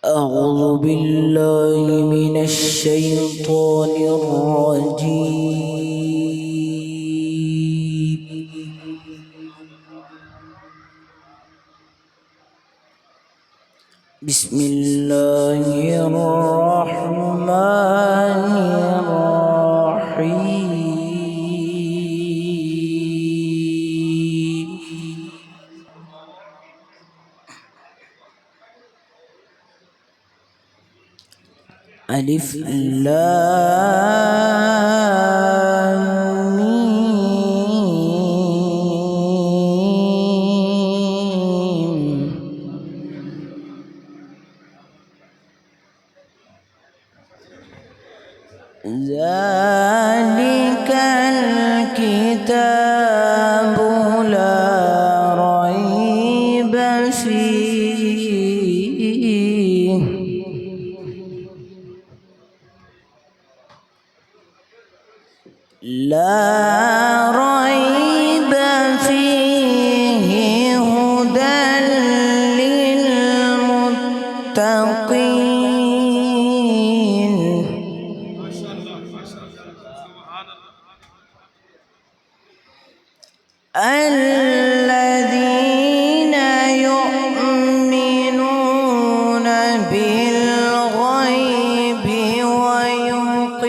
أعوذ بالله من الشيطان الرجيم. بسم الله الرحمن الرحيم. ألف لام ميم. ذلك الكتاب لا ريب فيه هدى للمتقين. الذين يؤمنون بالغيب ويقيمون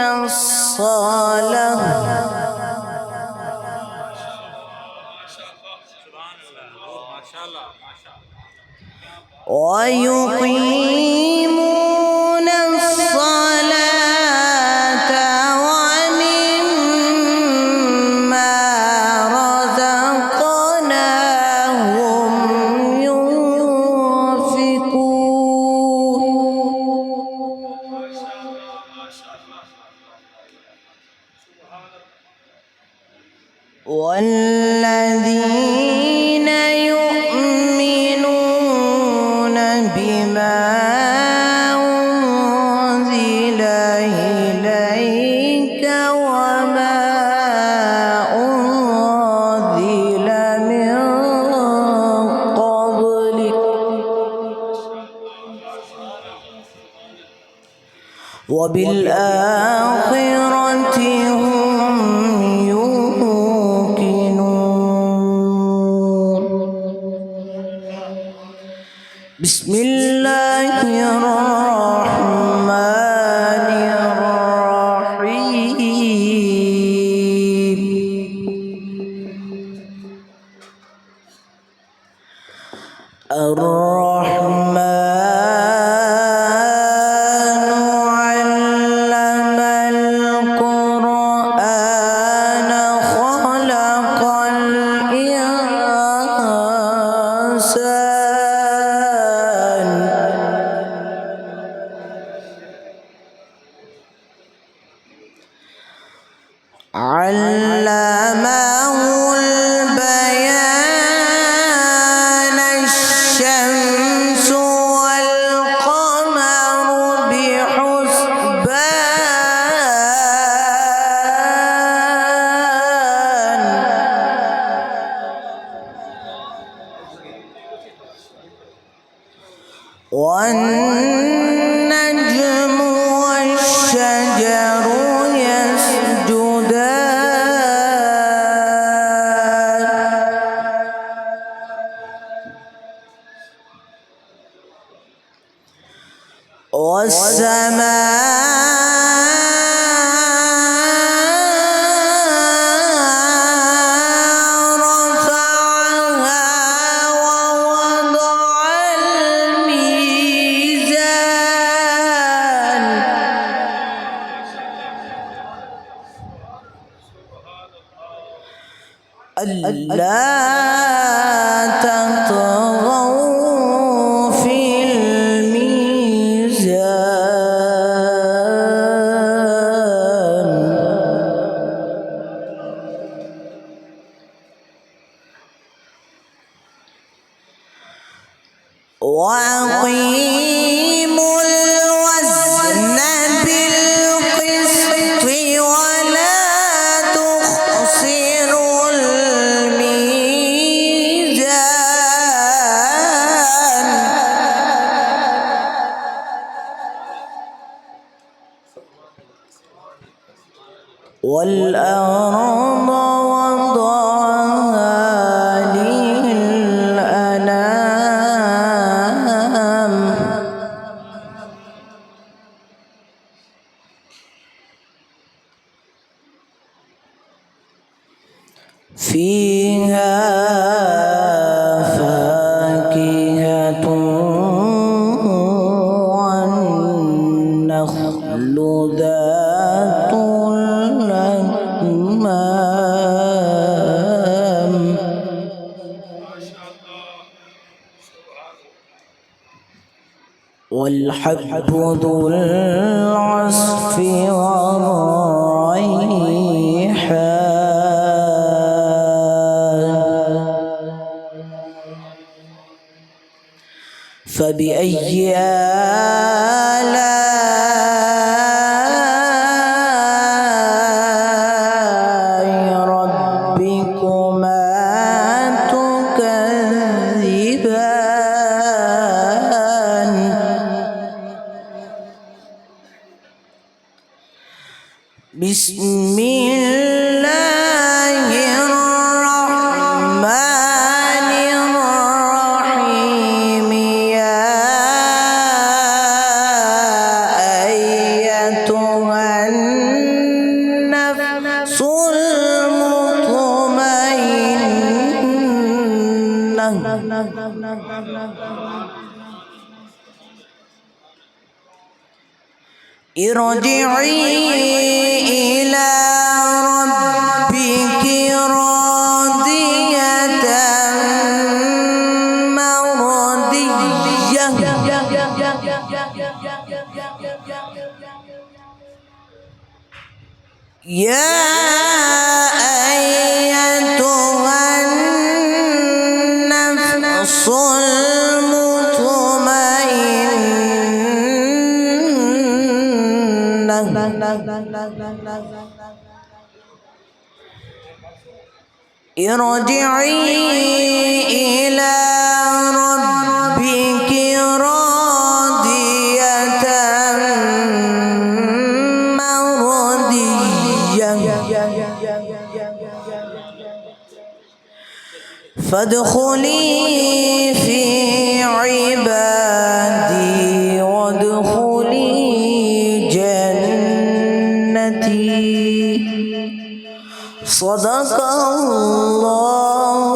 الصلاة ومما رزقناهم ينفقون. والذين يؤمنون بما أنزل إليك وما أنزل من قبلك وبالآخرة هم يوقنون. بسم الله الرحمن الرحيم. الرحمن علم القرآن خلق الإنسان علمه البيان الشمس والقمر بحسبان والنجم والشجر والسماء رفعها ووضع الميزان ألا تطغوا في الميزان وأقيموا الوزن بالقسط ولا تخسروا الميزان والأرض وضعها للأنام فيها فاكهة والنخل ذات الأكمام والحب ذو العصف والريحان فبأي آلاء ربكما تكذبان بسم الله الرحمن الرحيم يا أيتها النفس المطمئنة ارجعي إلى ربك راضية مرضية يا أيتها النفس ارجعي إلى ربك راضية مرضية فادخلي في عبادي وادخلي جنتي صدق الله